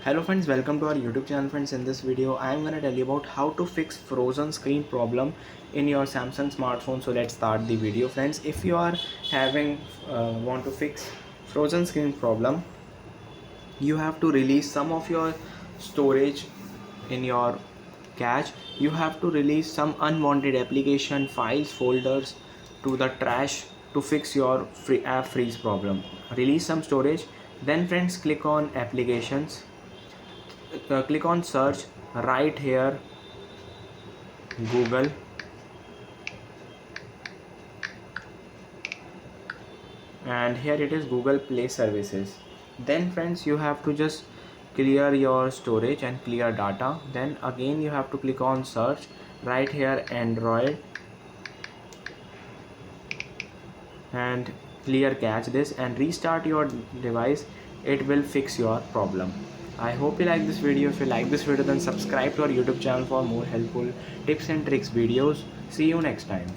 Hello friends, welcome to our YouTube channel. Friends, in this video I am going to tell you about how to fix frozen screen problem in your Samsung smartphone. So let's start the video. Friends, if you are having want to fix frozen screen problem, you have to release some of your storage in your cache. You have to release some unwanted application files folders to the trash to fix your free app freeze problem. Release some storage, then friends click on applications, click on search, right here Google, and here it is Google Play Services. Then friends, you have to just clear your storage and clear data. Then again you have to click on search, right here Android, and clear cache this and restart your device. It will fix your problem. I hope you like this video. If you like this video, then subscribe to our YouTube channel for more helpful tips and tricks videos. See you next time.